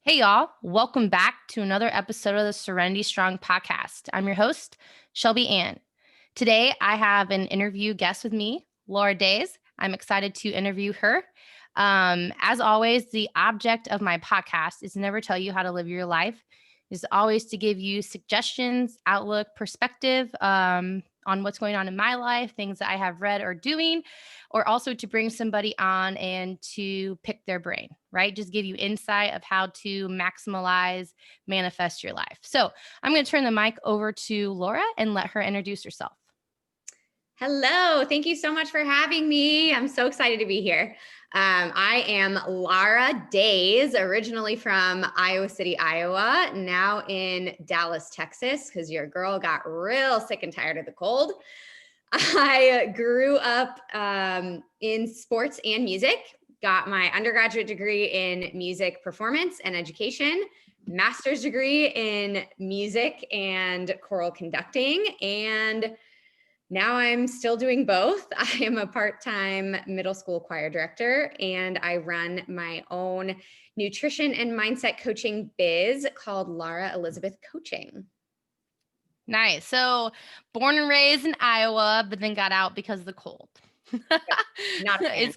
Hey, y'all. Welcome back to another episode of the Serenity Strong podcast. I'm your host, Shelby Ann. Today, I have an interview guest with me, Lara Days. I'm excited to interview her. As always, the object of my podcast is to never tell you how to live your life. Is always to give you suggestions, outlook, perspective on what's going on in my life, things that I have read or doing, or also to bring somebody on and to pick their brain, right? Just give you insight of how to maximize, manifest your life. So I'm going to turn the mic over to Lara and let her introduce herself. Hello. Thank you so much for having me. I'm so excited to be here. I am Lara Days, originally from Iowa City, Iowa, now in Dallas, Texas, because your girl got real sick and tired of the cold. I grew up in sports and music, got my undergraduate degree in music performance and education, master's degree in music and choral conducting, and now I'm still doing both. I am a part-time middle school choir director, and I run my own nutrition and mindset coaching biz called Lara Elizabeth Coaching. Nice. So born and raised in Iowa, but then got out because of the cold. Not a fan.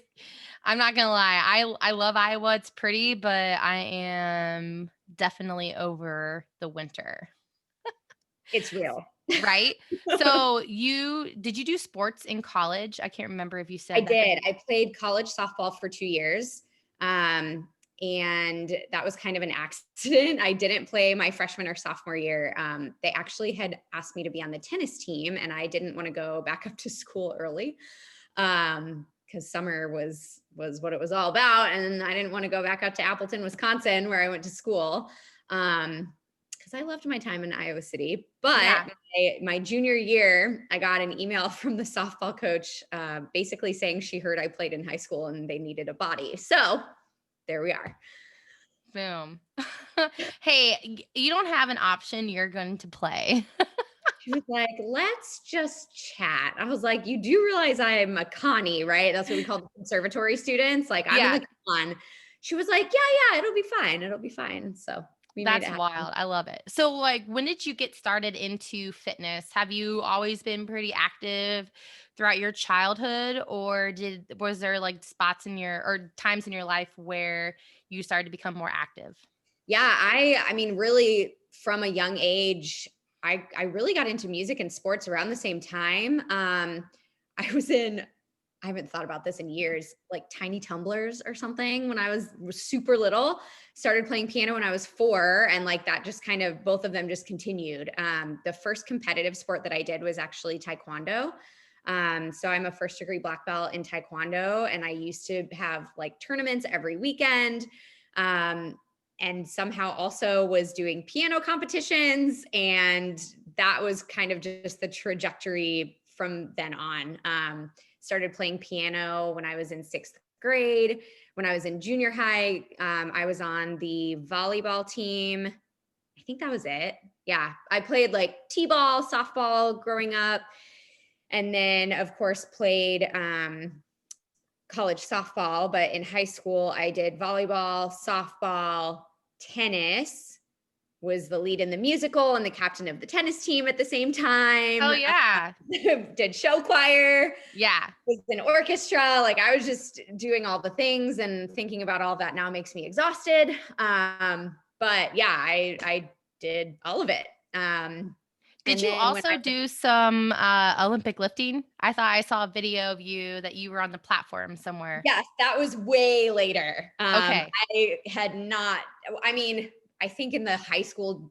I'm not gonna lie. I love Iowa. It's pretty, but I am definitely over the winter. It's real. Right? So did you do sports in college? I can't remember if you I said that. did. I played college softball for 2 years. And that was kind of an accident. I didn't play my freshman or sophomore year. They actually had asked me to be on the tennis team, and I didn't want to go back up to school early because summer was what it was all about. And I didn't want to go back up to Appleton, Wisconsin, where I went to school. Because I loved my time in Iowa City. But my junior year, I got an email from the softball coach basically saying she heard I played in high school and they needed a body. So there we are. Boom. Hey, you don't have an option. You're going to play. She was like, let's just chat. I was like, you do realize I'm a Connie, right? That's what we call the conservatory students. Like, I'm in the con. She was like, yeah, it'll be fine. It'll be fine. So we made it That's happen. wild. I love it. So, like, when did you get started into fitness? Have you always been pretty active throughout your childhood, or was there like spots in your or times in your life where you started to become more active? Yeah, I mean, really from a young age, I really got into music and sports around the same time. I haven't thought about this in years, like tiny tumblers or something when I was super little. Started playing piano when I was 4, and like that just kind of both of them just continued. The first competitive sport that I did was actually taekwondo. So I'm a first degree black belt in taekwondo, and I used to have like tournaments every weekend. And somehow also was doing piano competitions. And that was kind of just the trajectory from then on. Started playing piano when I was in 6th grade. When I was in junior high, I was on the volleyball team. I think that was it. Yeah, I played like t-ball, softball growing up. And then, of course, played college softball. But in high school, I did volleyball, softball, tennis, was the lead in the musical and the captain of the tennis team at the same time. Oh yeah. Did show choir. Yeah. Was in orchestra. Like I was just doing all the things, and thinking about all that now makes me exhausted. But yeah, I did all of it. Did you also do some Olympic lifting? I thought I saw a video of you that you were on the platform somewhere. Yes, that was way later. Okay. I had not, I mean, I think in the high school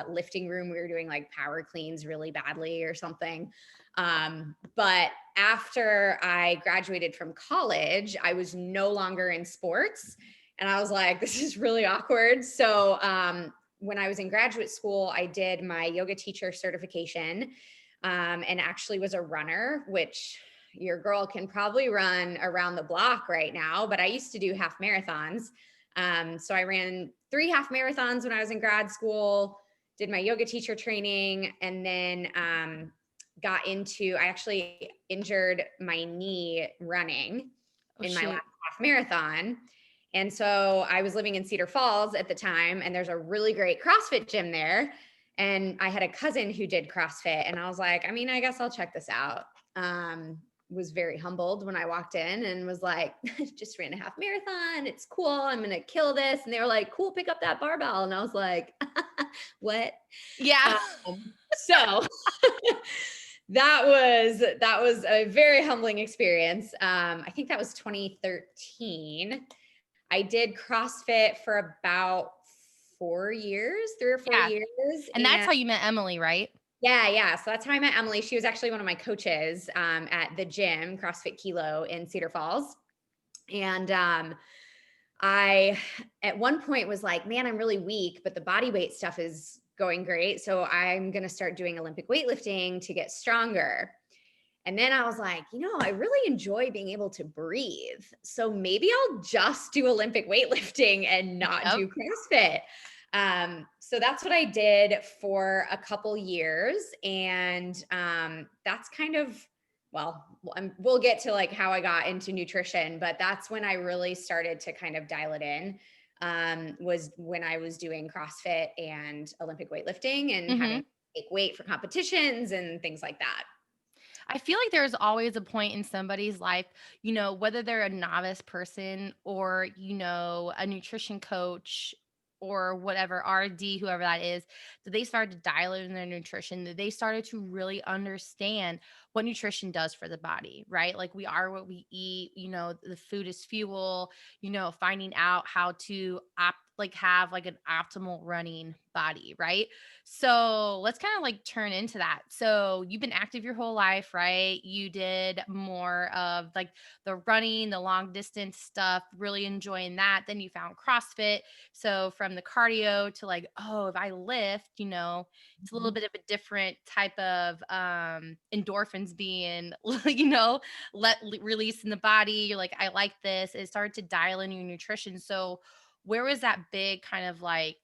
lifting room, we were doing like power cleans really badly or something. But after I graduated from college, I was no longer in sports. And I was like, this is really awkward. So when I was in graduate school, I did my yoga teacher certification and actually was a runner, which your girl can probably run around the block right now, but I used to do half marathons. So I ran 3 half marathons when I was in grad school, did my yoga teacher training, and then I actually injured my knee running in my last half marathon. And so I was living in Cedar Falls at the time, and there's a really great CrossFit gym there. And I had a cousin who did CrossFit, and I was like, I mean, I guess I'll check this out. Was very humbled when I walked in and was like, just ran a half marathon. It's cool. I'm going to kill this. And they were like, cool, pick up that barbell. And I was like, what? Yeah. So that was a very humbling experience. I think that was 2013. I did CrossFit for about 4 years, 3 or 4 Yeah. years. And that's how you met Emily, right? Yeah. So that's how I met Emily. She was actually one of my coaches at the gym, CrossFit Kilo in Cedar Falls. And I, at one point, was like, man, I'm really weak, but the body weight stuff is going great. So I'm going to start doing Olympic weightlifting to get stronger. And then I was like, I really enjoy being able to breathe. So maybe I'll just do Olympic weightlifting and not Yep. do CrossFit. So that's what I did for a couple years. And that's kind of, we'll get to like how I got into nutrition, but that's when I really started to kind of dial it in. Was when I was doing CrossFit and Olympic weightlifting and having to take weight for competitions and things like that. I feel like there's always a point in somebody's life, whether they're a novice person or, a nutrition coach or whatever, RD, whoever that is, that they started to dial in their nutrition, that they started to really understand what nutrition does for the body, right? Like we are what we eat, the food is fuel, finding out how to have like an optimal running body, right? So let's kind of like turn into that. So you've been active your whole life, right? You did more of like the running, the long distance stuff, really enjoying that. Then you found CrossFit. So from the cardio to like, oh, if I lift, it's a little bit of a different type of endorphins being, released in the body. You're like, I like this. It started to dial in your nutrition. So where was that big kind of like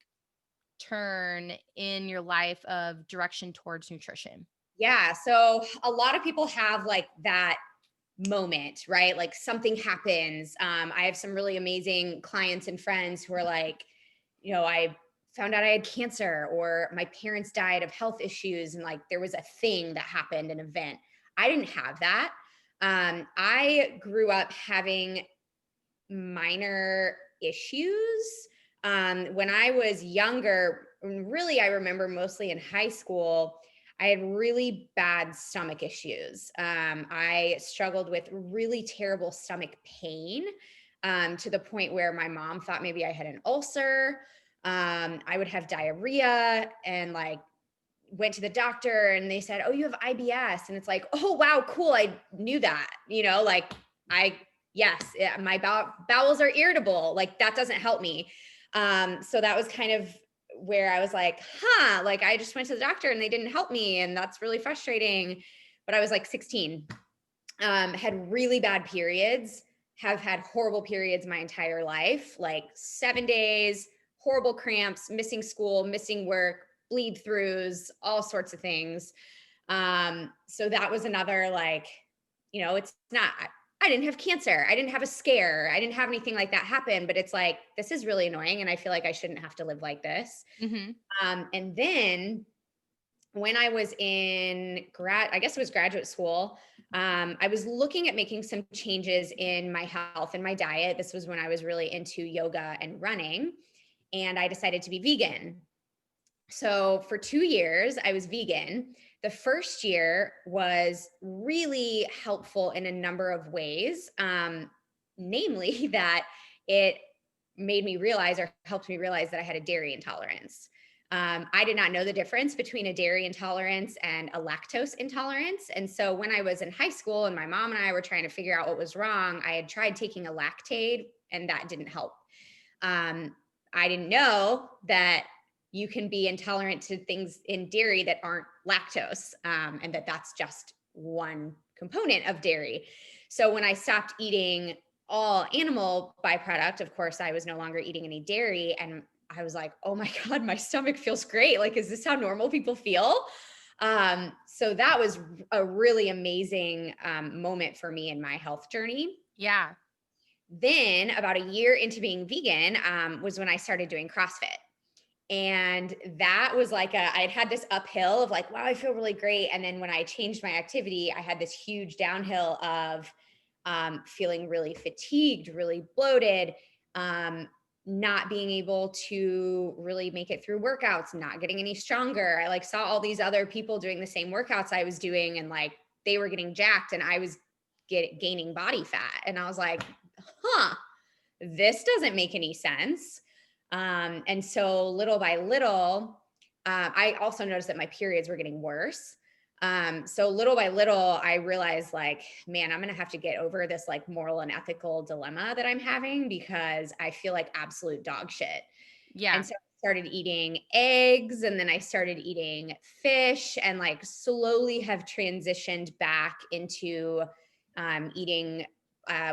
turn in your life of direction towards nutrition? Yeah. So a lot of people have like that moment, right? Like something happens. I have some really amazing clients and friends who are like, I found out I had cancer, or my parents died of health issues. And like there was a thing that happened, an event. I didn't have that. I grew up having minor issues. When I was younger, really, I remember mostly in high school, I had really bad stomach issues. I struggled with really terrible stomach pain, to the point where my mom thought maybe I had an ulcer. I would have diarrhea and like went to the doctor and they said, oh, you have IBS. And it's like, oh, wow, cool. I knew that, like yes, my bowels are irritable. Like that doesn't help me. So that was kind of where I was like, like I just went to the doctor and they didn't help me. And that's really frustrating. But I was like 16, had really bad periods, have had horrible periods my entire life, like 7 days, horrible cramps, missing school, missing work, bleed throughs, all sorts of things. So that was another like, it's not, I didn't have cancer. I didn't have a scare. I didn't have anything like that happen, but it's like, this is really annoying. And I feel like I shouldn't have to live like this. And then when I was in I guess it was graduate school, I was looking at making some changes in my health and my diet. This was when I was really into yoga and running, and I decided to be vegan. So for 2 years, I was vegan. The first year was really helpful in a number of ways, namely that it made me realize, or helped me realize, that I had a dairy intolerance. I did not know the difference between a dairy intolerance and a lactose intolerance. And so when I was in high school and my mom and I were trying to figure out what was wrong, I had tried taking a lactaid and that didn't help. I didn't know that you can be intolerant to things in dairy that aren't lactose, and that's just one component of dairy. So when I stopped eating all animal byproduct, of course, I was no longer eating any dairy. And I was like, oh my God, my stomach feels great. Like, is this how normal people feel? So that was a really amazing moment for me in my health journey. Yeah. Then about a year into being vegan, was when I started doing CrossFit. And that was like I'd had this uphill of like, wow, I feel really great. And then when I changed my activity, I had this huge downhill of feeling really fatigued, really bloated, um, not being able to really make it through workouts, not getting any stronger. I like saw all these other people doing the same workouts I was doing, and like they were getting jacked and I was gaining body fat. And I was like, huh, this doesn't make any sense. And so little by little, I also noticed that my periods were getting worse. So little by little, I realized like, man, I'm going to have to get over this like moral and ethical dilemma that I'm having because I feel like absolute dog shit. Yeah. And so I started eating eggs, and then I started eating fish, and like slowly have transitioned back into eating.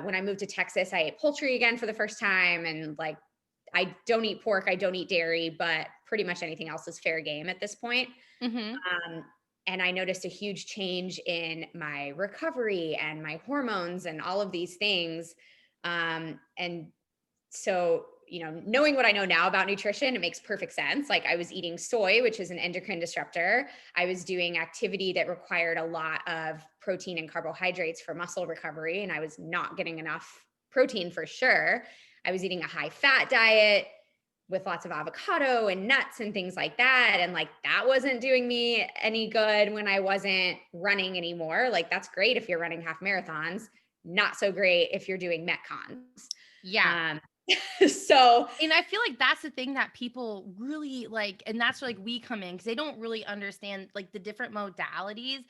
When I moved to Texas, I ate poultry again for the first time. And like, I don't eat pork, I don't eat dairy, but pretty much anything else is fair game at this point. Mm-hmm. Um, and I noticed a huge change in my recovery and my hormones and all of these things. And so, knowing what I know now about nutrition, it makes perfect sense. Like I was eating soy, which is an endocrine disruptor. I was doing activity that required a lot of protein and carbohydrates for muscle recovery, and I was not getting enough protein for sure. I was eating a high fat diet with lots of avocado and nuts and things like that. And like that wasn't doing me any good when I wasn't running anymore. Like that's great if you're running half marathons, not so great if you're doing metcons. Yeah. Um, so And I feel like that's the thing that people really like, and that's where like we come in because they don't really understand like the different modalities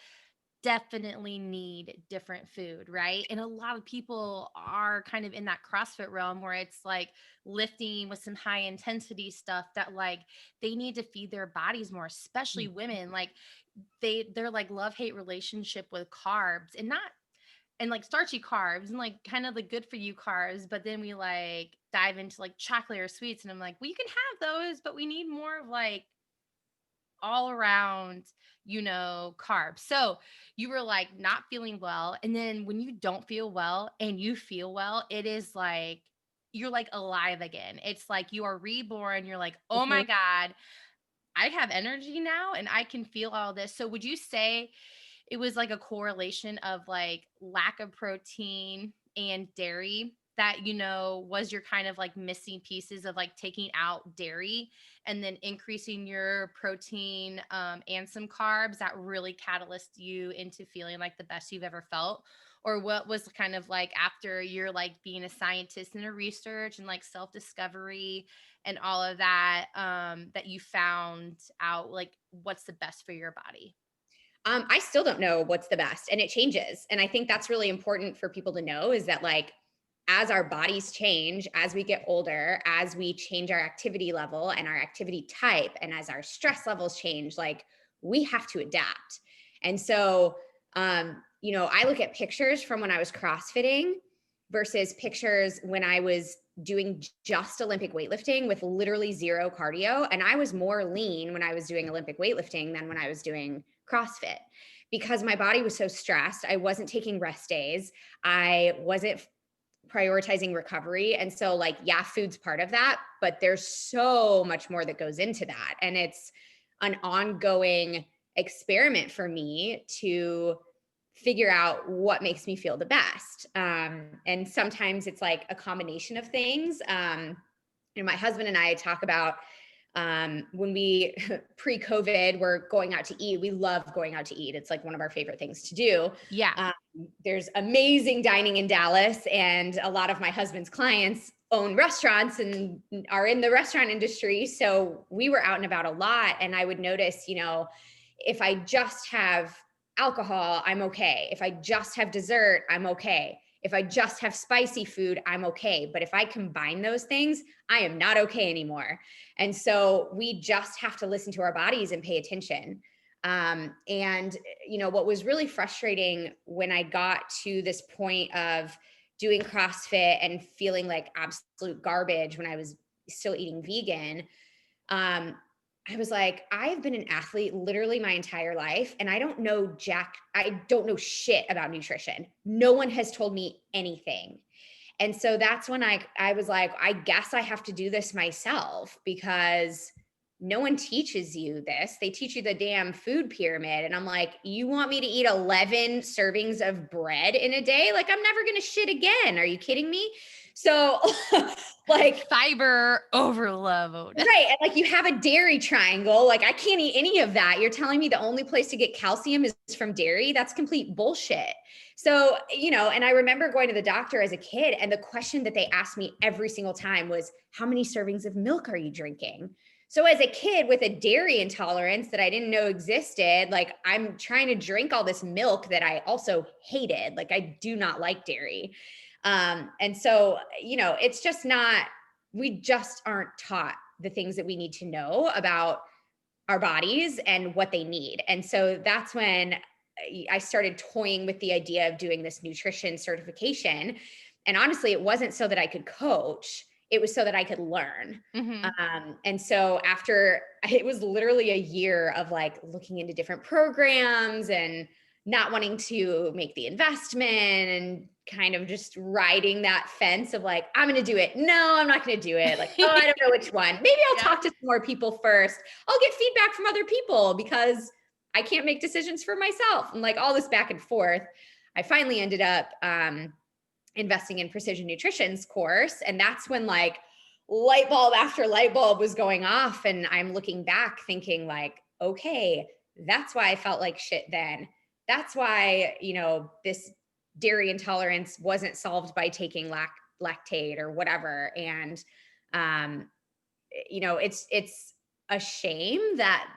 definitely need different food, right? And a lot of people are kind of in that CrossFit realm where it's like lifting with some high intensity stuff that like they need to feed their bodies more, especially women. Like they're like love-hate relationship with carbs and not and like starchy carbs and like kind of the good for you carbs, but then we like dive into like chocolate or sweets and I'm like, well, you can have those, but we need more of like all around, carbs. So you were like not feeling well. And then when you don't feel well and you feel well, it is like you're like alive again. It's like you are reborn. You're like, oh my Mhm. God, I have energy now and I can feel all this. So would you say it was like a correlation of like lack of protein and dairy that was your kind of like missing pieces of like taking out dairy and then increasing your protein and some carbs that really catalyzed you into feeling like the best you've ever felt? Or what was kind of like after you're like being a scientist and a research and like self discovery and all of that that you found out like what's the best for your body? I still don't know what's the best, and it changes. And I think that's really important for people to know is that like as our bodies change, as we get older, as we change our activity level and our activity type, and as our stress levels change, like we have to adapt. And so, I look at pictures from when I was CrossFitting versus pictures when I was doing just Olympic weightlifting with literally zero cardio. And I was more lean when I was doing Olympic weightlifting than when I was doing CrossFit because my body was so stressed. I wasn't taking rest days. I wasn't prioritizing recovery. And so, like, yeah, food's part of that, but there's so much more that goes into that. And it's an ongoing experiment for me to figure out what makes me feel the best. And sometimes it's like a combination of things. My husband and I talk about when we pre-COVID were going out to eat. We love going out to eat. It's like one of our favorite things to do. Yeah. There's amazing dining in Dallas, and a lot of my husband's clients own restaurants and are in the restaurant industry. So we were out and about a lot, and I would notice, if I just have alcohol, I'm okay. If I just have dessert, I'm okay. If I just have spicy food, I'm okay. But if I combine those things, I am not okay anymore. And so we just have to listen to our bodies and pay attention. And what was really frustrating when I got to this point of doing CrossFit and feeling like absolute garbage when I was still eating vegan, I was like, I've been an athlete literally my entire life, and I don't know shit about nutrition. No one has told me anything. And so that's when I was like, I guess I have to do this myself because no one teaches you this. They teach you the damn food pyramid. And I'm like, you want me to eat 11 servings of bread in a day? Like, I'm never going to shit again. Are you kidding me? So, like, Fiber overload. right. And like you have a dairy triangle. Like I can't eat any of that. You're telling me the only place to get calcium is from dairy? That's complete bullshit. So, and I remember going to the doctor as a kid, and the question that they asked me every single time was, how many servings of milk are you drinking? So as a kid with a dairy intolerance that I didn't know existed, like I'm trying to drink all this milk that I also hated. Like I do not like dairy. And so, it's just not, we just aren't taught the things that we need to know about our bodies and what they need. And so that's when I started toying with the idea of doing this nutrition certification. And honestly, it wasn't so that I could coach, it was so that I could learn. Mhm. And so after, it was literally a year of like looking into different programs and not wanting to make the investment and kind of just riding that fence of like, I'm going to do it. No, I'm not going to do it. Like, oh, I don't know which one. Maybe I'll Yeah. talk to some more people first. I'll get feedback from other people because I can't make decisions for myself. And like all this back and forth, I finally ended up investing in Precision Nutrition's course. And that's when like light bulb after light bulb was going off. And I'm looking back thinking like, okay, that's why I felt like shit then. That's why, this dairy intolerance wasn't solved by taking lactate or whatever. And, it's a shame that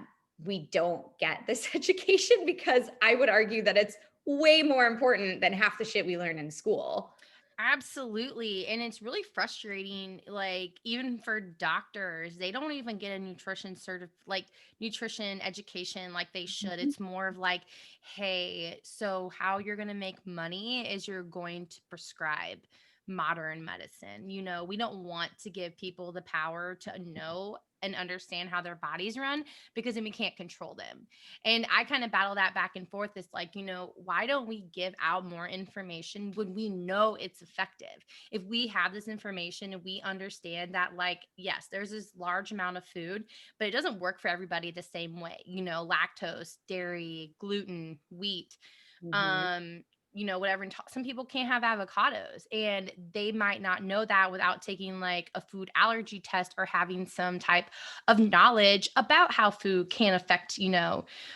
we don't get this education, because I would argue that it's way more important than half the shit we learn in school. Absolutely. And it's really frustrating. Like, even for doctors, they don't even get a nutrition education like they should. Mhm. It's more of like, hey, so how you're going to make money is you're going to prescribe modern medicine. We don't want to give people the power to know and understand how their bodies run, because then we can't control them. And I kind of battle that back and forth. It's like, why don't we give out more information when we know it's effective? If we have this information and we understand that, like, yes, there's this large amount of food, but it doesn't work for everybody the same way. Lactose, dairy, gluten, wheat, Mhm. um, whatever. And some people can't have avocados, and they might not know that without taking like a food allergy test or having some type of knowledge about how food can affect,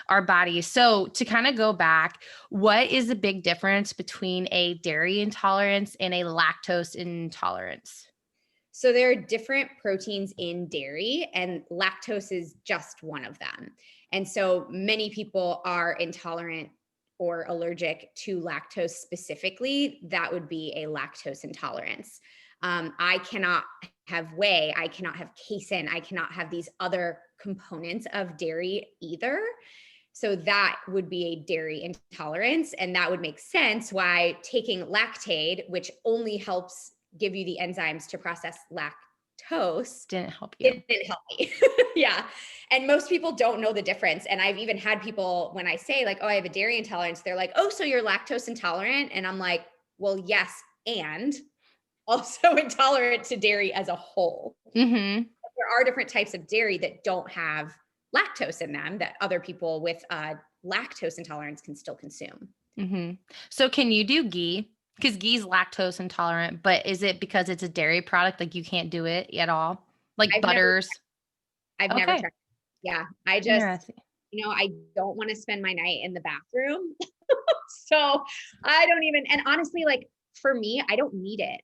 our bodies. So to kind of go back, what is the big difference between a dairy intolerance and a lactose intolerance? So there are different proteins in dairy, and lactose is just one of them. And so many people are intolerant or allergic to lactose specifically. That would be a lactose intolerance. I cannot have whey, I cannot have casein, I cannot have these other components of dairy either. So that would be a dairy intolerance. And that would make sense why taking lactate, which only helps give you the enzymes to process lactose, Didn't help you. didn't help me. Yeah. And most people don't know the difference. And I've even had people, when I say like, oh, I have a dairy intolerance, they're like, oh, so you're lactose intolerant? And I'm like, well, yes. And also intolerant to dairy as a whole. Hmm. There are different types of dairy that don't have lactose in them that other people with lactose intolerance can still consume. Hmm. So can you do ghee? Because ghee is lactose intolerant, but is it because it's a dairy product? Like you can't do it at all? Like I've never, butters? I've never Okay. tried. Yeah, I just, Interesting. I don't want to spend my night in the bathroom. So I don't even, and honestly, like for me, I don't need it.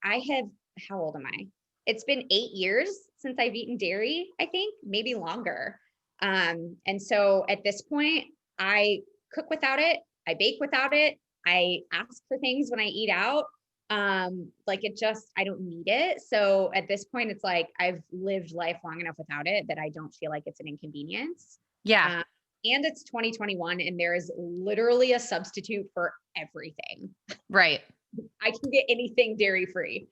How old am I? It's been 8 years since I've eaten dairy, I think, maybe longer. And so at this point, I cook without it, I bake without it, I ask for things when I eat out. Like I don't need it. So at this point, it's like I've lived life long enough without it that I don't feel like it's an inconvenience. Yeah. Um, and it's 2021, and there is literally a substitute for everything. Right. I can get anything dairy free.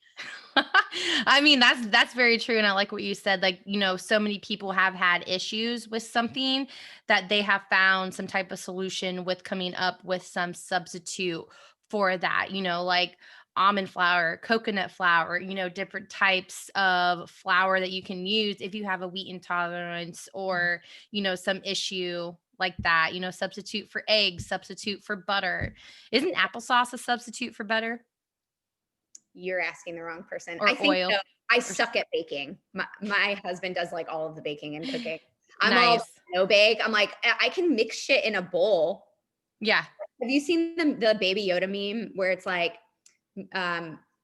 I mean, that's very true. And I like what you said. Like, so many people have had issues with something that they have found some type of solution with coming up with some substitute for that. Like almond flour, coconut flour, different types of flour that you can use if you have a wheat intolerance or, some issue like that, substitute for eggs, substitute for butter. Isn't applesauce a substitute for butter You're asking the wrong person. I or think oil? so. I Or suck at baking. My husband does like all of the baking and cooking. I'm all nice. no bake. I'm like, I can mix shit in a bowl. Yeah. Have you seen the Baby Yoda meme where it's like,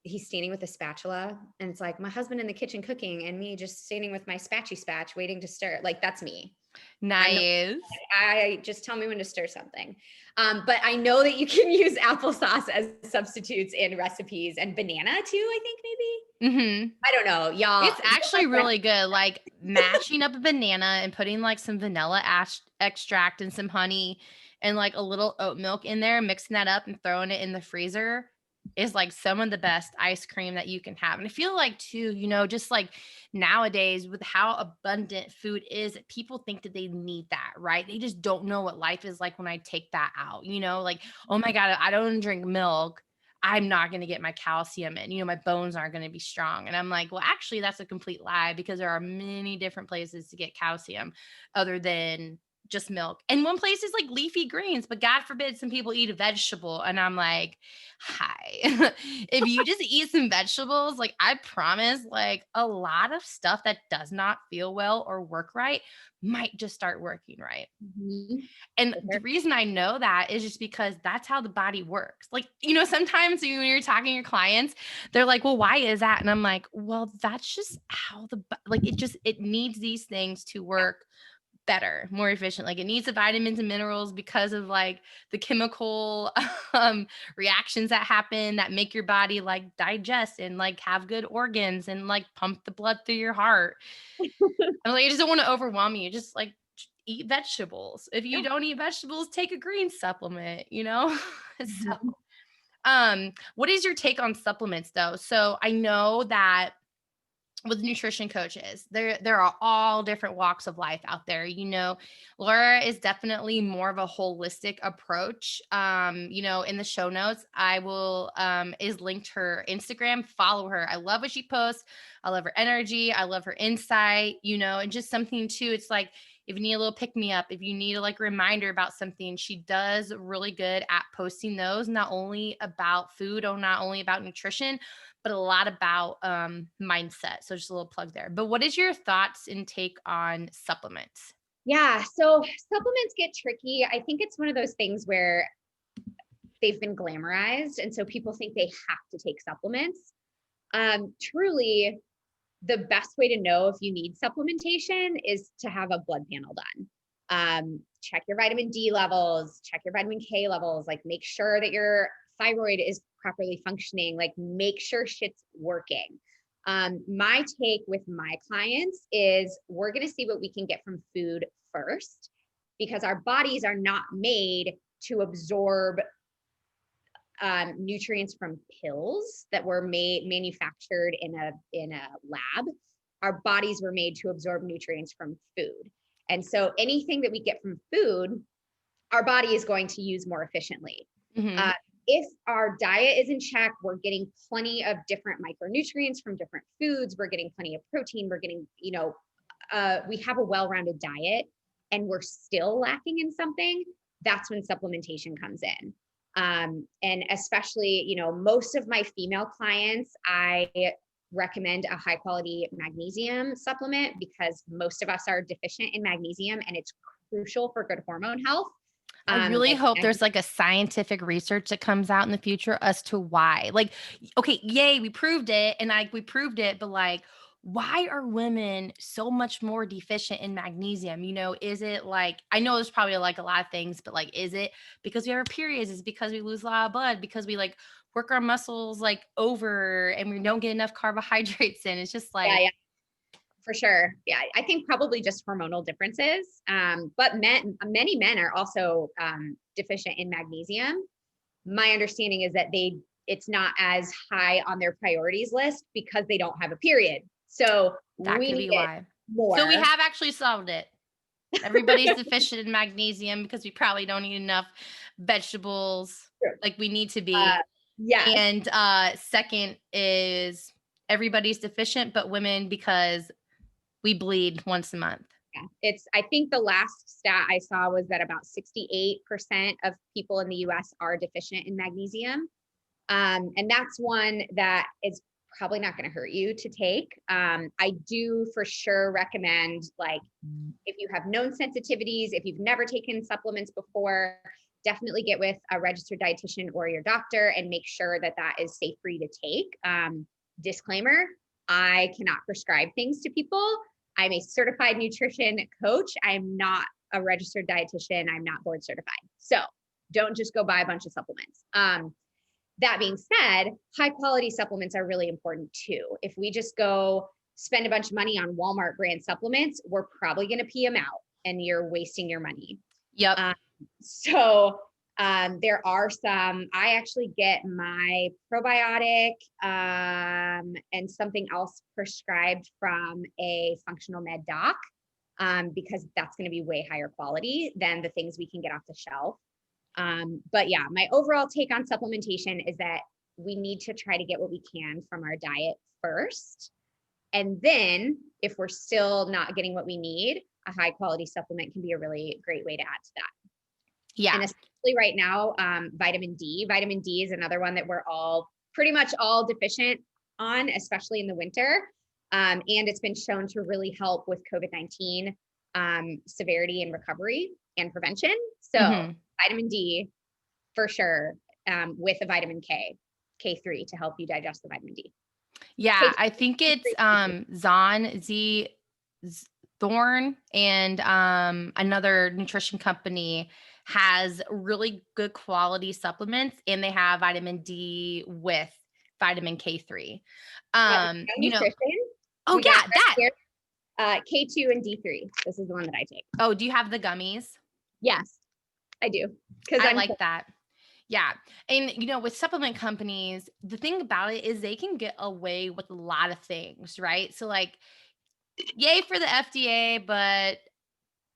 he's standing with a spatula and it's like my husband in the kitchen cooking and me just standing with my spatch waiting to stir. Like that's me. I'm not, Nice. I just tell me when to stir something. But I know that you can use applesauce as substitutes in recipes and banana too, I think maybe. Mhm. I don't know. Y'all, It's you're my actually friend. really good, like, mashing up a banana and putting, like, some vanilla ash extract and some honey and, like, a little oat milk in there, mixing that up and throwing it in the freezer is, like, some of the best ice cream that you can have, and I feel like too, just, like, nowadays with how abundant food is, people think that they need that, right? They just don't know what life is like when I take that out, like, "Oh my god, I don't drink milk. I'm not going to get my calcium in. My bones aren't going to be strong." And I'm like, well, actually, that's a complete lie because there are many different places to get calcium other than just milk. And one place is like leafy greens, but God forbid some people eat a vegetable. And I'm like, hi, if you just eat some vegetables, like I promise, like a lot of stuff that does not feel well or work right might just start working right. Mhm. And For the sure. reason I know that is just because that's how the body works. Like, sometimes when you're talking to your clients, they're like, "Well, why is that?" And I'm like, "Well, that's just how like it needs these things to Yeah. work better, more efficient. Like it needs the vitamins and minerals because of like the chemical reactions that happen that make your body like digest and like have good organs and like pump the blood through your heart. And like I just don't want to overwhelm you. Just like eat vegetables. If you Yeah. don't eat vegetables, take a green supplement. So Mhm. what is your take on supplements though? So I know that with nutrition coaches, there are all different walks of life out there. Laura is definitely more of a holistic approach. In the show notes, I will is linked her Instagram. Follow her. I love what she posts. I love her energy. I love her insight, and just something too. It's like if you need a little pick me up, if you need a like reminder about something, she does really good at posting those, not only about food or not only about nutrition, but a lot about mindset. So just a little plug there. But what is your thoughts and take on supplements? Yeah. So supplements get tricky. I think it's one of those things where they've been glamorized. And so people think they have to take supplements. Truly, the best way to know if you need supplementation is to have a blood panel done. Check your vitamin D levels, check your vitamin K levels, like make sure that your thyroid is properly functioning, like make sure shit's working. My take with my clients is we're going to see what we can get from food first because our bodies are not made to absorb nutrients from pills that were manufactured in a lab. Our bodies were made to absorb nutrients from food. And so anything that we get from food, our body is going to use more efficiently. Hmm. Uh, if our diet is in check, we're getting plenty of different micronutrients from different foods. We're getting plenty of protein. We're getting, we have a well-rounded diet and we're still lacking in something. That's when supplementation comes in. And especially, most of my female clients, I recommend a high quality magnesium supplement because most of us are deficient in magnesium and it's crucial for good hormone health. I really Like hope there's like a scientific research that comes out in the future as to why. Like, okay, yay, we proved it, and like we proved it, but like, why are women so much more deficient in magnesium? Is it like I know there's probably like a lot of things, but like, is it because we have our periods? Is it because we lose a lot of blood? Because we like work our muscles like over and we don't get enough carbohydrates in? It's just yeah, like yeah, for sure. Yeah, I think probably just hormonal differences. But many men are also deficient in magnesium. My understanding is that it's not as high on their priorities list because they don't have a period. So that we could need be it why. So we more. have actually solved it. Everybody's deficient in magnesium because we probably don't eat enough vegetables True. like we need to Uh, be. Yes. And second is everybody's deficient, but women because we bleed once a month. Yeah. I think the last stat I saw was that about 68% of people in the US are deficient in magnesium. And that's one that is probably not going to hurt you to take. I do for sure recommend, like, if you have known sensitivities, if you've never taken supplements before, definitely get with a registered dietitian or your doctor and make sure that that is safe for you to take. Disclaimer, I cannot prescribe things to people. I'm a certified nutrition coach. I'm not a registered dietitian. I'm not board certified. So don't just go buy a bunch of supplements. That being said, high quality supplements are really important too. If we just go spend a bunch of money on Walmart brand supplements, we're probably going to pee them out and you're wasting your money. Yep. So there are some, I actually get my probiotic and something else prescribed from a functional med doc because that's going to be way higher quality than the things we can get off the shelf. But yeah, my overall take on supplementation is that we need to try to get what we can from our diet first. And then if we're still not getting what we need, a high quality supplement can be a really great way to add to that. Yeah. And especially right now, vitamin D. Vitamin D is another one that we're all pretty much all deficient on, especially in the winter. And it's been shown to really help with COVID-19 severity and recovery and prevention. So vitamin D for sure, with a vitamin K, K3 to help you digest the vitamin D. Yeah, K2, I think it's Thorn and another nutrition company has really good quality supplements, and they have vitamin D with vitamin K3. You know, nutrition. oh We got yeah, that. here. K2 and D3. This is the one that I take. Oh, do you have the gummies? Yes, I do. Because I like that. Yeah. And, with supplement companies, the thing about it is they can get away with a lot of things, right? So, like, yay for the FDA, but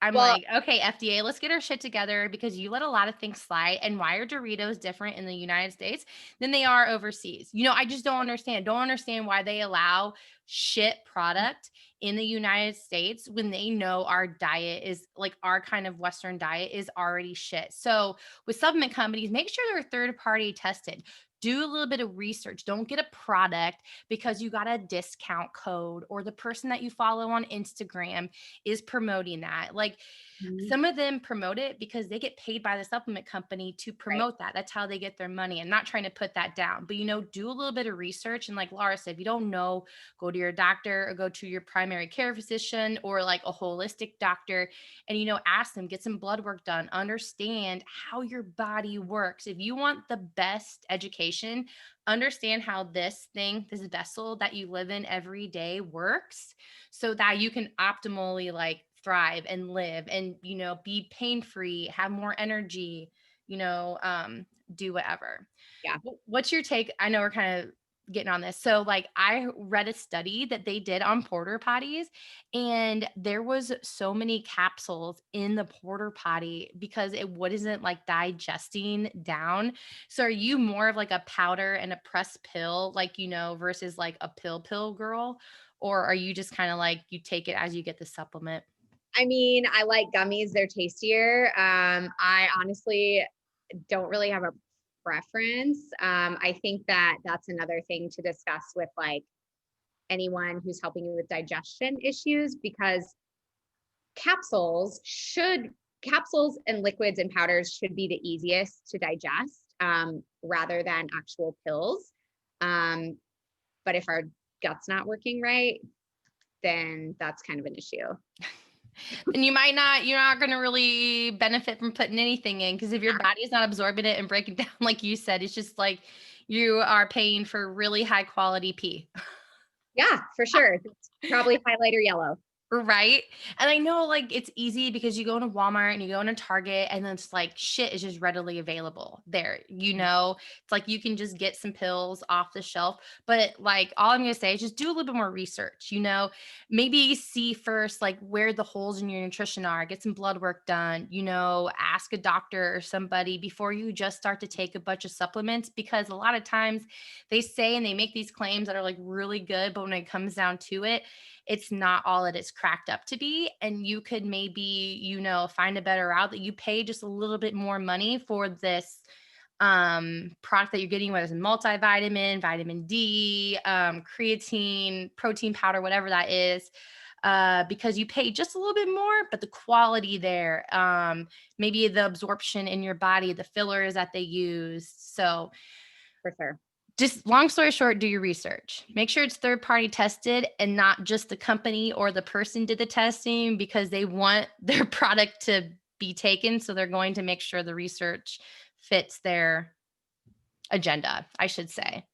I'm Well, like, okay, FDA, let's get our shit together because you let a lot of things slide. And why are Doritos different in the United States than they are overseas? I just don't understand. Don't understand why they allow shit product in the United States when they know our diet is like our kind of Western diet is already shit. So with supplement companies, make sure they're third party tested. Do a little bit of research. Don't get a product because you got a discount code or the person that you follow on Instagram is promoting that. Like some of them promote it because they get paid by the supplement company to promote that. That's how they get their money. I'm not trying to put that down, but do a little bit of research. And like Lara said, if you don't know, go to your doctor or go to your primary care physician or like a holistic doctor and, ask them, get some blood work done, understand how your body works. If you want the best education, understand how this vessel that you live in every day works so that you can optimally like thrive and live and be pain free, have more energy, do whatever. yeah. What's your take? I know we're kind of getting on this. So like I read a study that they did on porter potties and there was so many capsules in the porter potty because it wasn't like digesting down. So are you more of like a powder and a pressed pill, like, versus like a pill girl? Or are you just kind of like you take it as you get the supplement? I mean, I like gummies. They're tastier. I honestly don't really have a preference. I think that that's another thing to discuss with like anyone who's helping you with digestion issues because capsules and liquids and powders should be the easiest to digest rather than actual pills. But if our gut's not working right, then that's kind of an issue. And you're not going to really benefit from putting anything in because if your body is not absorbing it and breaking down, like you said, it's just like you are paying for really high quality pee. Yeah, for sure. It's probably highlighter yellow. Right? And I know, like, it's easy because you go into Walmart and you go into Target and then it's like shit is just readily available there. It's like you can just get some pills off the shelf. But like all I'm gonna say is just do a little bit more research, maybe see first like where the holes in your nutrition are, get some blood work done, ask a doctor or somebody before you just start to take a bunch of supplements, because a lot of times they say and they make these claims that are like really good, but when it comes down to it, it's not all that it's cracked up to be. And you could maybe, find a better route that you pay just a little bit more money for this product that you're getting, whether it's a multivitamin, vitamin D, creatine, protein powder, whatever that is. Because you pay just a little bit more, but the quality there, maybe the absorption in your body, the fillers that they use. So For sure. just long story short, do your research. Make sure it's third party tested and not just the company or the person did the testing, because they want their product to be taken. So they're going to make sure the research fits their agenda, I should say.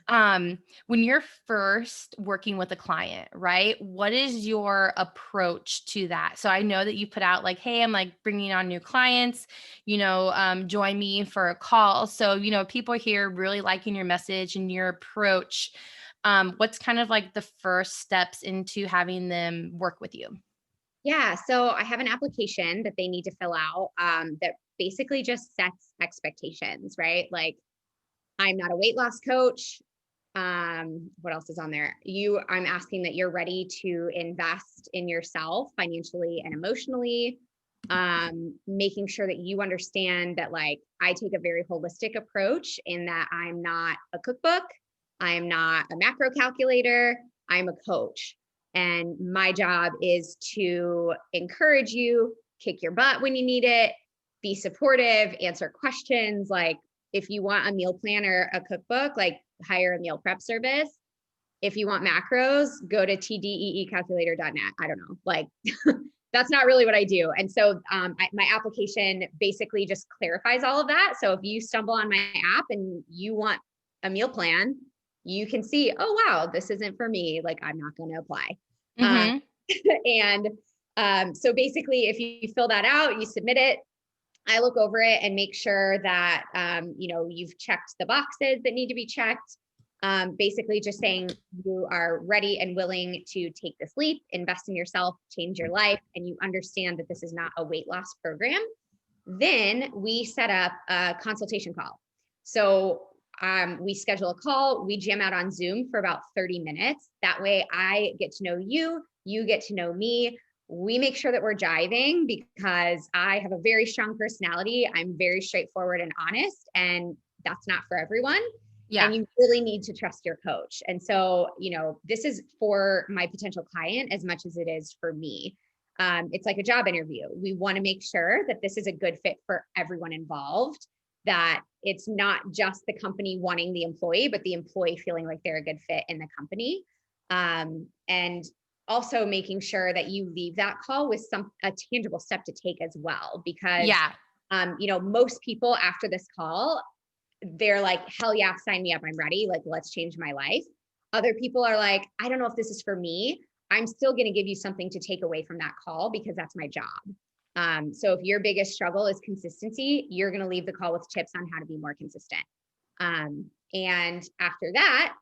When you're first working with a client, right? What is your approach to that? So I know that you put out like, hey, I'm like bringing on new clients, join me for a call. So, people here really liking your message and your approach. What's kind of like the first steps into having them work with you? Yeah. So I have an application that they need to fill out that basically just sets expectations, right? Like, I'm not a weight loss coach. What else is on there? I'm asking that you're ready to invest in yourself financially and emotionally. Making sure that you understand that, like, I take a very holistic approach in that I'm not a cookbook, I'm not a macro calculator, I'm a coach. And my job is to encourage you, kick your butt when you need it, be supportive, answer questions. Like, if you want a meal plan or a cookbook, like, hire a meal prep service. If you want macros, go to tdeecalculator.net. I don't know. Like, that's not really what I do. And so my application basically just clarifies all of that. So if you stumble on my app and you want a meal plan, you can see, oh, wow, this isn't for me. Like, I'm not going to apply. Uh, Mm-hmm. and so basically, if you fill that out, you submit it. I look over it and make sure that, you've checked the boxes that need to be checked. Basically just saying you are ready and willing to take this leap, invest in yourself, change your life, and you understand that this is not a weight loss program. Then we set up a consultation call. So we schedule a call, we jam out on Zoom for about 30 minutes. That way I get to know you, you get to know me. We make sure that we're jiving because I have a very strong personality. I'm very straightforward and honest, and that's not for everyone. Yeah. And you really need to trust your coach. And so, this is for my potential client as much as it is for me. It's like a job interview. We want to make sure that this is a good fit for everyone involved, that it's not just the company wanting the employee, but the employee feeling like they're a good fit in the company. And also making sure that you leave that call with a tangible step to take as well, because Yeah. most people after this call, they're like, hell yeah, sign me up, I'm ready, like, let's change my life. Other people are like, I don't know if this is for me. I'm still going to give you something to take away from that call because that's my job. So if your biggest struggle is consistency, you're going to leave the call with tips on how to be more consistent. And after that,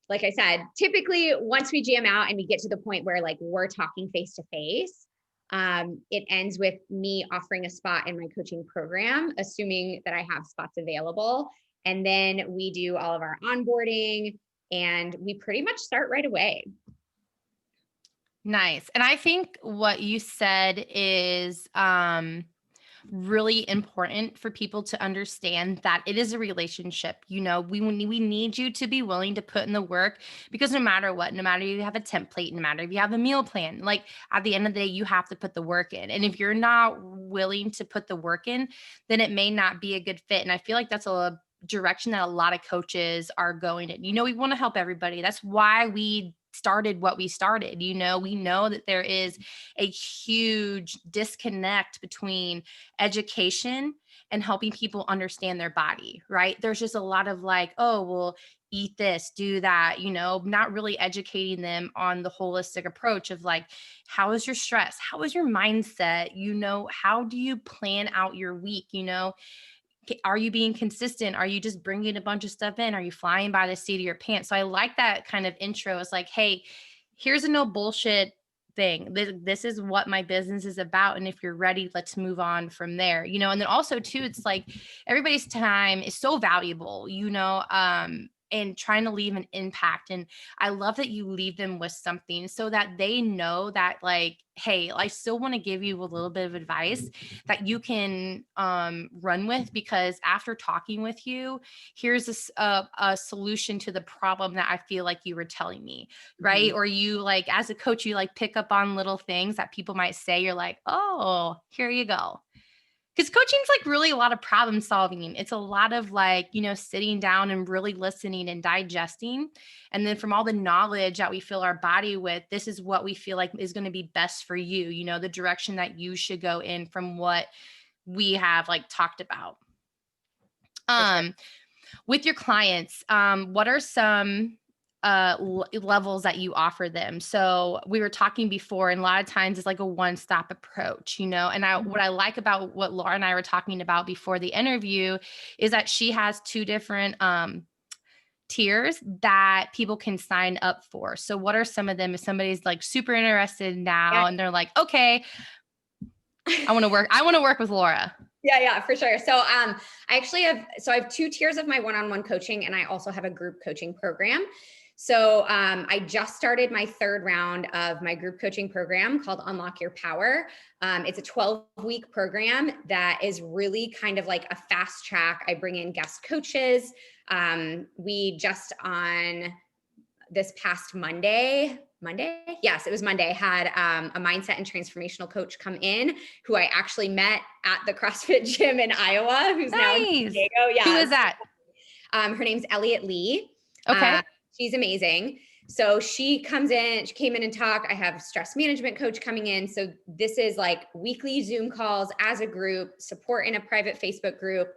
like I said, typically once we jam out and we get to the point where, like, we're talking face to face, it ends with me offering a spot in my coaching program, assuming that I have spots available. And then we do all of our onboarding and we pretty much start right away. Nice. And I think what you said is really important for people to understand, that it is a relationship. We need you to be willing to put in the work, because no matter what, no matter if you have a template, no matter if you have a meal plan, like, at the end of the day, you have to put the work in. And if you're not willing to put the work in, then it may not be a good fit. And I feel like that's a direction that a lot of coaches are going in. We want to help everybody. That's why we started what we started. We know that there is a huge disconnect between education and helping people understand their body, right? There's just a lot of like, oh, well, eat this, do that, not really educating them on the holistic approach of like, how is your stress? How is your mindset? How do you plan out your week? Are you being consistent? Are you just bringing a bunch of stuff in? Are you flying by the seat of your pants? So I like that kind of intro. It's like, hey, here's a no bullshit thing. This is what my business is about. And if you're ready, let's move on from there. And then also too, it's like everybody's time is so valuable, and trying to leave an impact. And I love that you leave them with something so that they know that like, hey, I still want to give you a little bit of advice that you can run with, because after talking with you, here's a solution to the problem that I feel like you were telling me, right? Mhm. Or you like, as a coach, you like pick up on little things that people might say. You're like, oh, here you go. Because coaching's like really a lot of problem solving. It's a lot of like, sitting down and really listening and digesting. And then from all the knowledge that we fill our body with, this is what we feel like is going to be best for you, the direction that you should go in from what we have like talked about. For sure. With your clients, what are some levels that you offer them? So we were talking before, and a lot of times it's like a one-stop approach, and what I like about what Laura and I were talking about before the interview is that she has two different tiers that people can sign up for. So what are some of them if somebody's like super interested Yeah. now and they're like, okay, I want to work with Laura. Yeah, for sure. So I have two tiers of my one-on-one coaching, and I also have a group coaching program. So I just started my third round of my group coaching program called Unlock Your Power. It's a 12-week program that is really kind of like a fast track. I bring in guest coaches. We just on this past Monday, yes, it was Monday, had a mindset and transformational coach come in who I actually met at the CrossFit gym in Iowa, who's now in San Nice. Diego. Who Yeah. is that? Her name's Elliot Lee. Okay. She's amazing. So she came in and talked. I have stress management coach coming in. So this is like weekly Zoom calls as a group, support in a private Facebook group.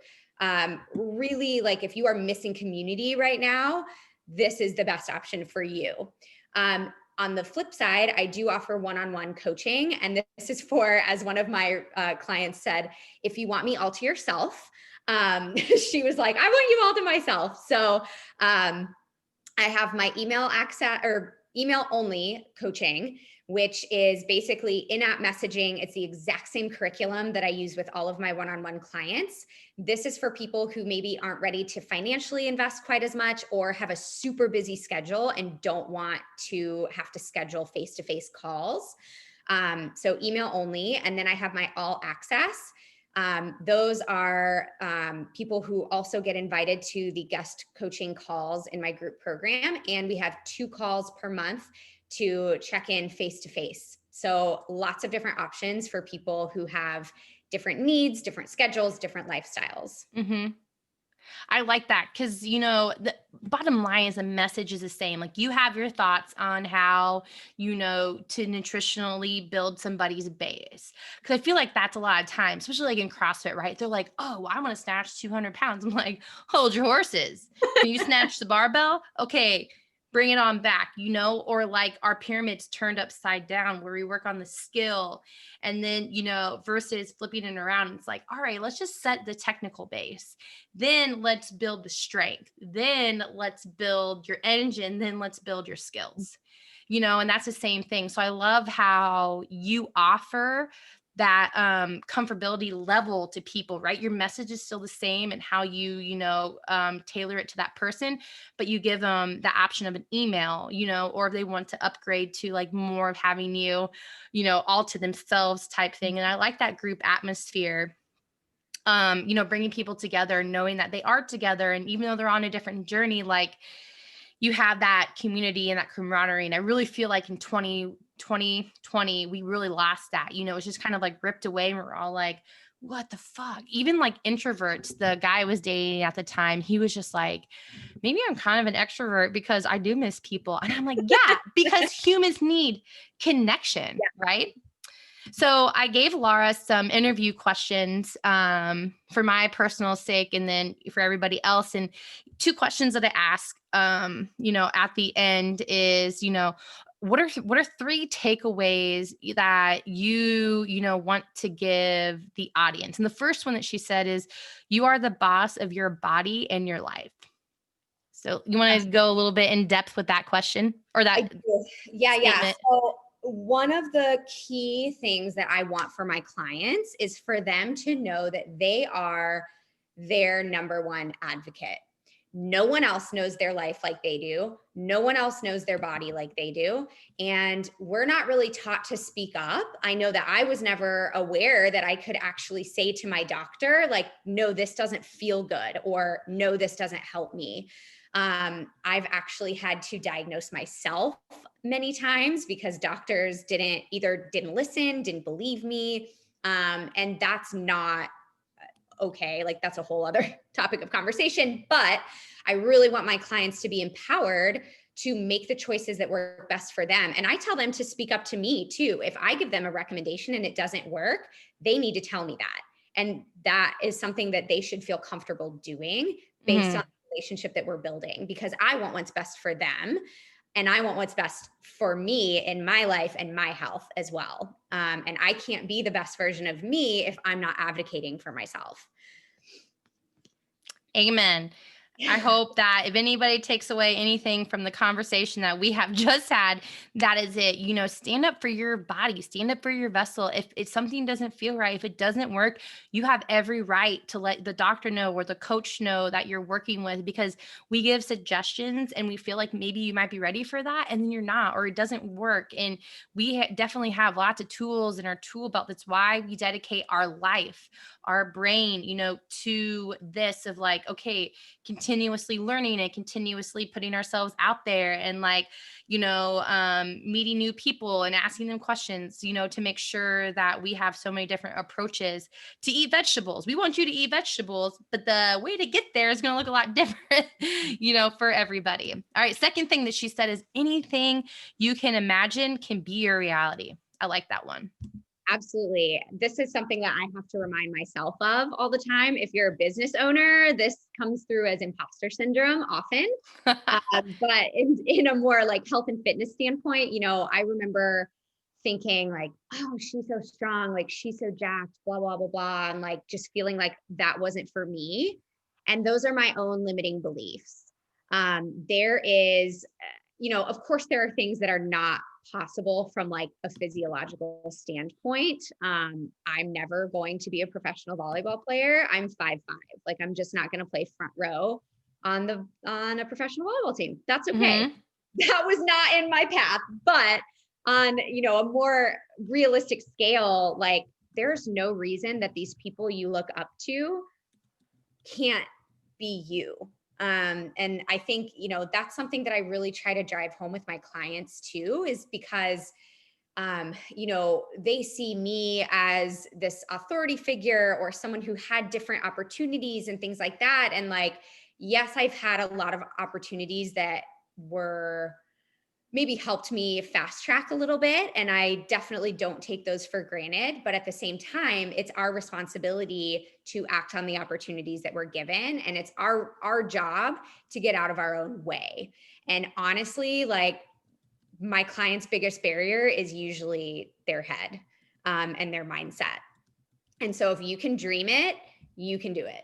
Really, like if you are missing community right now, this is the best option for you. On the flip side, I do offer one-on-one coaching. And this is for, as one of my clients said, if you want me all to yourself. She was like, I want you all to myself. So I have my email access or email only coaching, which is basically in-app messaging. It's the exact same curriculum that I use with all of my one-on-one clients. This is for people who maybe aren't ready to financially invest quite as much or have a super busy schedule and don't want to have to schedule face-to-face calls. So email only. And then I have my all access. Those are people who also get invited to the guest coaching calls in my group program. And we have 2 calls per month to check in face-to-face. So lots of different options for people who have different needs, different schedules, different lifestyles. Mm-hmm. I like that because, the bottom line is the message is the same. Like you have your thoughts on how, to nutritionally build somebody's base. Because I feel like that's a lot of times, especially like in CrossFit, right? They're like, oh, I want to snatch 200 pounds. I'm like, hold your horses. Can you snatch the barbell? Okay. Bring it on back, or like our pyramids turned upside down where we work on the skill and then, versus flipping it around. It's like, all right, let's just set the technical base. Then let's build the strength. Then let's build your engine. Then let's build your skills, and that's the same thing. So I love how you offer that comfortability level to people, right? Your message is still the same and how you, tailor it to that person, but you give them the option of an email, or if they want to upgrade to like more of having you, all to themselves type thing. And I like that group atmosphere. Bringing people together, knowing that they are together. And even though they're on a different journey, like you have that community and that camaraderie. And I really feel like in 2020, we really lost that, it's just kind of like ripped away. And we're all like, what the fuck? Even like introverts, the guy I was dating at the time, he was just like, maybe I'm kind of an extrovert because I do miss people. And I'm like, yeah, because humans need connection, right? So I gave Lara some interview questions for my personal sake and then for everybody else. And two questions that I ask, at the end is, what are three takeaways that you want to give the audience? And the first one that she said is, you are the boss of your body and your life. So you want to go a little bit in depth with that question or I that do. Yeah. statement? So one of the key things that I want for my clients is for them to know that they are their number one advocate. No one else knows their life like they do. No one else knows their body like they do. And we're not really taught to speak up. I know that I was never aware that I could actually say to my doctor, like, no, this doesn't feel good, or no, this doesn't help me. I've actually had to diagnose myself many times because doctors didn't listen, didn't believe me. And that's not okay. Like, that's a whole other topic of conversation, but I really want my clients to be empowered to make the choices that work best for them. And I tell them to speak up to me too. If I give them a recommendation and it doesn't work, they need to tell me that. And that is something that they should feel comfortable doing based on the relationship that we're building, because I want what's best for them. And I want what's best for me in my life and my health as well. And I can't be the best version of me if I'm not advocating for myself. Amen. I hope that if anybody takes away anything from the conversation that we have just had, that is it. Stand up for your body, stand up for your vessel. If something doesn't feel right, if it doesn't work, you have every right to let the doctor know or the coach know that you're working with, because we give suggestions and we feel like maybe you might be ready for that and then you're not, or it doesn't work. And we definitely have lots of tools in our tool belt. That's why we dedicate our life, our brain, to this of like, okay, continuously learning and continuously putting ourselves out there and meeting new people and asking them questions, to make sure that we have so many different approaches to eat vegetables. We want you to eat vegetables, but the way to get there is going to look a lot different, for everybody. All right. Second thing that she said is, anything you can imagine can be your reality. I like that one. Absolutely. This is something that I have to remind myself of all the time. If you're a business owner, this comes through as imposter syndrome often. But in a more like health and fitness standpoint, I remember thinking like, oh, she's so strong, like she's so jacked, blah, blah, blah, blah. And like just feeling like that wasn't for me. And those are my own limiting beliefs. There is, of course, there are things that are not possible from like a physiological standpoint. I'm never going to be a professional volleyball player. I'm 5'5". Like, I'm just not going to play front row on a professional volleyball team. That's okay. That was not in my path. But on, a more realistic scale, like, there's no reason that these people you look up to can't be you. And I think, that's something that I really try to drive home with my clients too, is because, they see me as this authority figure or someone who had different opportunities and things like that. And like, yes, I've had a lot of opportunities that were maybe helped me fast track a little bit. And I definitely don't take those for granted. But at the same time, it's our responsibility to act on the opportunities that we're given. And it's our job to get out of our own way. And honestly, like, my client's biggest barrier is usually their head and their mindset. And so if you can dream it, you can do it.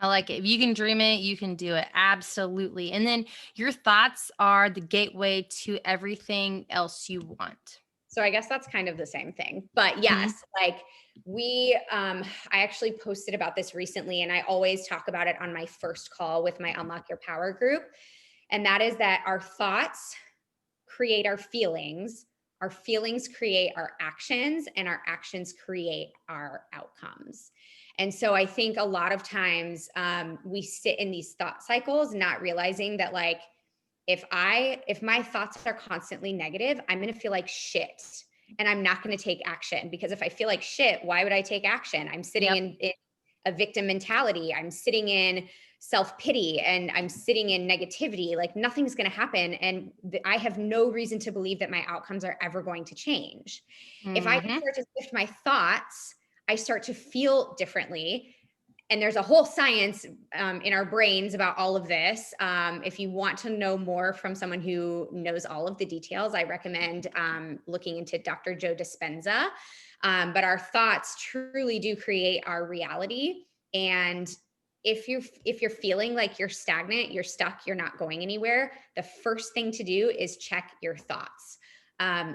I like it. If you can dream it, you can do it. Absolutely. And then your thoughts are the gateway to everything else you want. So I guess that's kind of the same thing. But yes, like I actually posted about this recently, and I always talk about it on my first call with my Unlock Your Power group. And that is that our thoughts create our feelings create our actions, and our actions create our outcomes. And so I think a lot of times we sit in these thought cycles, not realizing that, like, if my thoughts are constantly negative, I'm going to feel like shit, and I'm not going to take action, because if I feel like shit, why would I take action? I'm sitting in a victim mentality. I'm sitting in self-pity and I'm sitting in negativity. Like nothing's going to happen. And I have no reason to believe that my outcomes are ever going to change. If I can Mm-hmm. start to shift my thoughts, I start to feel differently. And there's a whole science in our brains about all of this. If you want to know more from someone who knows all of the details, I recommend looking into Dr. Joe Dispenza. But our thoughts truly do create our reality. And if you're feeling like you're stagnant, you're stuck, you're not going anywhere, the first thing to do is check your thoughts.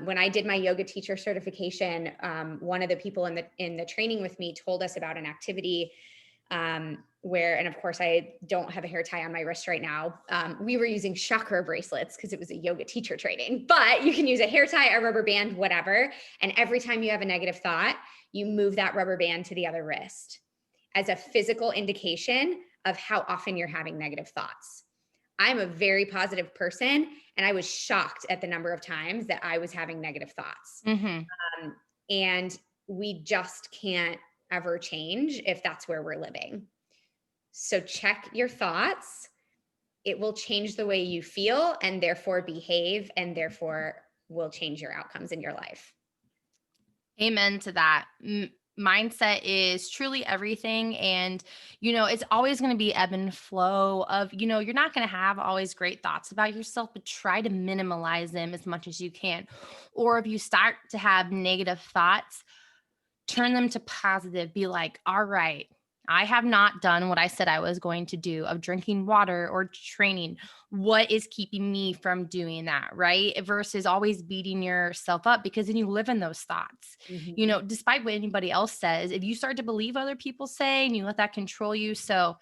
When I did my yoga teacher certification, one of the people in the training with me told us about an activity where, and of course I don't have a hair tie on my wrist right now. We were using chakra bracelets because it was a yoga teacher training, but you can use a hair tie, a rubber band, whatever. And every time you have a negative thought, you move that rubber band to the other wrist as a physical indication of how often you're having negative thoughts. I'm a very positive person, and I was shocked at the number of times that I was having negative thoughts. Mm-hmm. And we just can't ever change if that's where we're living. So check your thoughts. It will change the way you feel and therefore behave, and therefore will change your outcomes in your life. Amen to that. Mindset is truly everything. And, it's always going to be ebb and flow of, you're not going to have always great thoughts about yourself, but try to minimize them as much as you can. Or if you start to have negative thoughts, turn them to positive. Be like, all right, I have not done what I said I was going to do of drinking water or training. What is keeping me from doing that? Right. Versus always beating yourself up, because then you live in those thoughts. Mm-hmm. Despite what anybody else says, if you start to believe other people say and you let that control you. So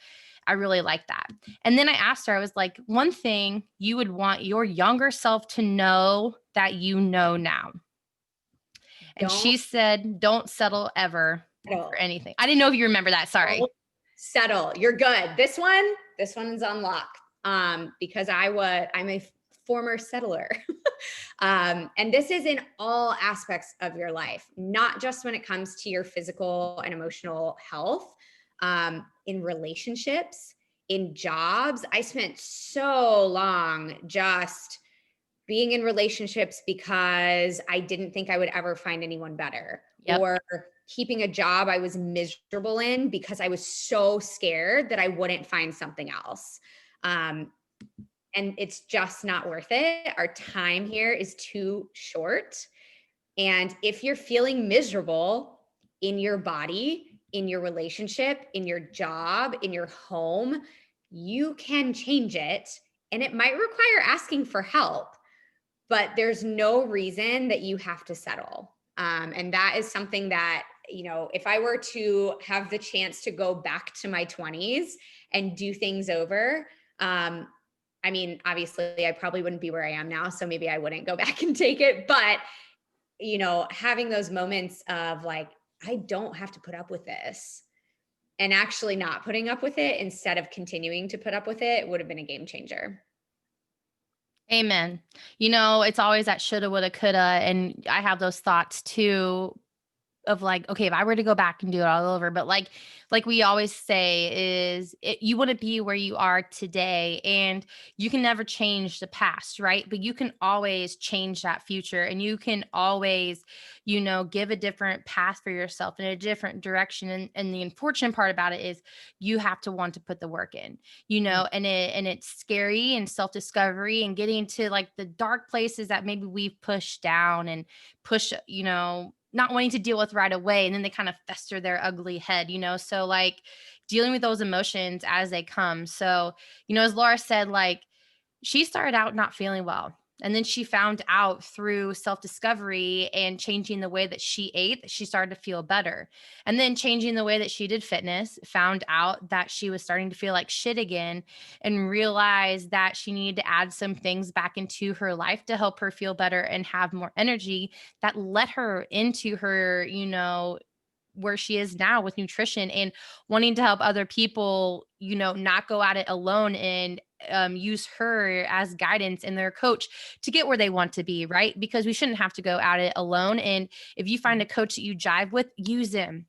I really like that. And then I asked her, I was like, one thing you would want your younger self to know that you know now. And Don't she said, don't settle ever for settle. anything. I didn't know if you remember that. Sorry. Don't settle. You're good. This one's unlocked. Because I'm a former settler. And this is in all aspects of your life, not just when it comes to your physical and emotional health, in relationships, in jobs. I spent so long just being in relationships because I didn't think I would ever find anyone better, Yep. or keeping a job I was miserable in because I was so scared that I wouldn't find something else. And it's just not worth it. Our time here is too short. And if you're feeling miserable in your body, in your relationship, in your job, in your home, you can change it. And it might require asking for help, but there's no reason that you have to settle. And that is something that, if I were to have the chance to go back to my 20s and do things over, obviously I probably wouldn't be where I am now. So maybe I wouldn't go back and take it. But, having those moments of like, I don't have to put up with this, and actually not putting up with it instead of continuing to put up with it would have been a game changer. Amen. It's always that shoulda, woulda, coulda. And I have those thoughts too, of like, okay, if I were to go back and do it all over, but like we always say is you wouldn't be where you are today, and you can never change the past, right? But you can always change that future, and you can always, give a different path for yourself in a different direction. And the unfortunate part about it is you have to want to put the work in, and it's scary, and self-discovery, and getting to like the dark places that maybe we've pushed down and push, not wanting to deal with right away. And then they kind of fester their ugly head, So like dealing with those emotions as they come. So, as Laura said, like she started out not feeling well. And then she found out through self discovery and changing the way that she ate that she started to feel better. And then changing the way that she did fitness, found out that she was starting to feel like shit again, and realized that she needed to add some things back into her life to help her feel better and have more energy. That led her into her, where she is now with nutrition and wanting to help other people, not go at it alone and use her as guidance and their coach to get where they want to be, right? Because we shouldn't have to go at it alone. And if you find a coach that you jive with, use him,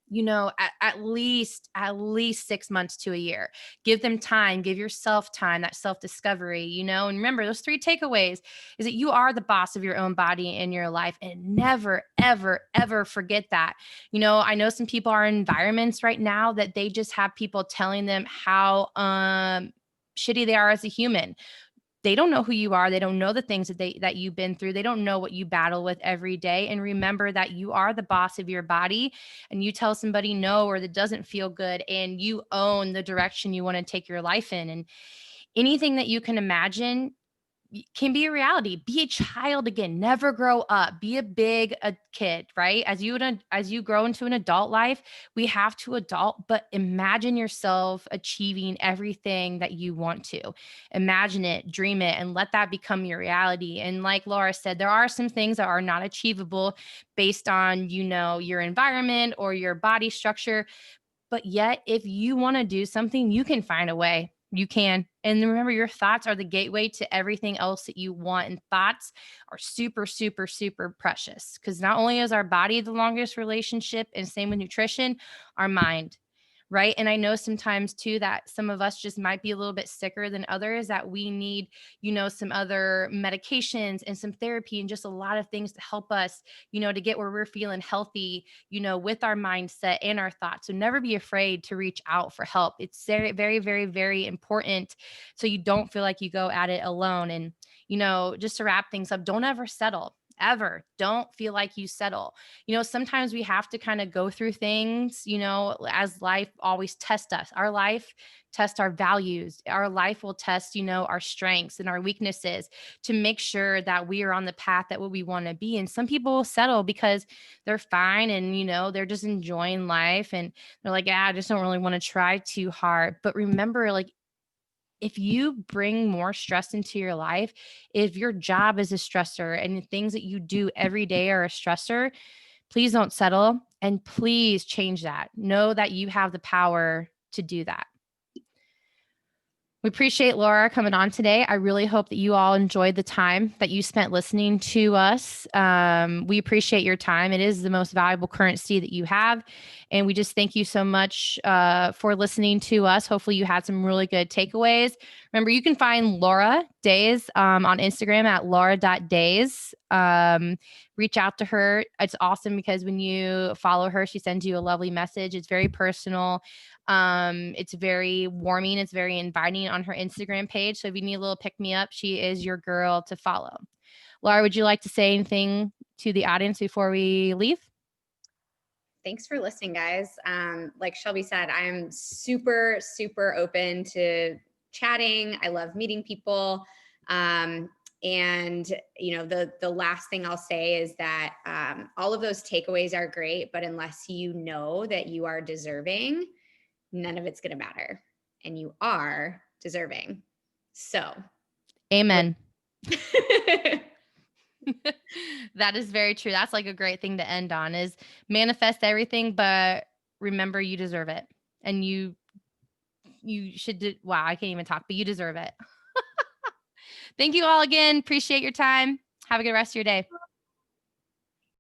at least 6 months to a year. Give them time, give yourself time, that self-discovery, and remember those 3 takeaways is that you are the boss of your own body and your life. And never, ever, ever forget that. I know some people are in environments right now that they just have people telling them how shitty they are as a human. They don't know who you are. They don't know the things that you've been through. They don't know what you battle with every day. And remember that you are the boss of your body, and you tell somebody no or that doesn't feel good, and you own the direction you want to take your life in. And anything that you can imagine can be a reality. Be a child again. Never grow up. Be a kid, right? As you grow into an adult life, we have to adult, but imagine yourself achieving everything that you want to. Imagine it, dream it, and let that become your reality. And like Laura said, there are some things that are not achievable based on, your environment or your body structure. But yet, if you want to do something, you can find a way. You can. And remember, your thoughts are the gateway to everything else that you want. And thoughts are super, super, super precious, because not only is our body the longest relationship, and same with nutrition, our mind. Right. And I know sometimes too that some of us just might be a little bit sicker than others, that we need, some other medications and some therapy and just a lot of things to help us, to get where we're feeling healthy, with our mindset and our thoughts. So never be afraid to reach out for help. It's very, very, very, very important. So you don't feel like you go at it alone. And, just to wrap things up, don't ever settle. Ever. Don't feel like you settle. Sometimes we have to kind of go through things, as life always tests us. Our life tests our values. Our life will test, our strengths and our weaknesses to make sure that we are on the path that what we want to be. And some people will settle because they're fine and, they're just enjoying life and they're like, yeah, I just don't really want to try too hard. But remember, like, if you bring more stress into your life, if your job is a stressor and the things that you do every day are a stressor, please don't settle, and please change that. Know that you have the power to do that. We appreciate Laura coming on today. I really hope that you all enjoyed the time that you spent listening to us. We appreciate your time. It is the most valuable currency that you have. And we just thank you so much for listening to us. Hopefully you had some really good takeaways. Remember, you can find Lara Days on Instagram at laura.days. Reach out to her. It's awesome because when you follow her, she sends you a lovely message. It's very personal. It's very warming. It's very inviting on her Instagram page. So if you need a little pick me up, she is your girl to follow. Laura, would you like to say anything to the audience before we leave? Thanks for listening, guys. Like Shelby said, I'm super, super open to chatting. I love meeting people. And the last thing I'll say is that all of those takeaways are great, but unless you know that you are deserving, none of it's going to matter. And you are deserving. So, amen. That is very true. That's like a great thing to end on, is manifest everything, but remember you deserve it. And you should do, wow, I can't even talk, but you deserve it. Thank you all again. Appreciate your time. Have a good rest of your day.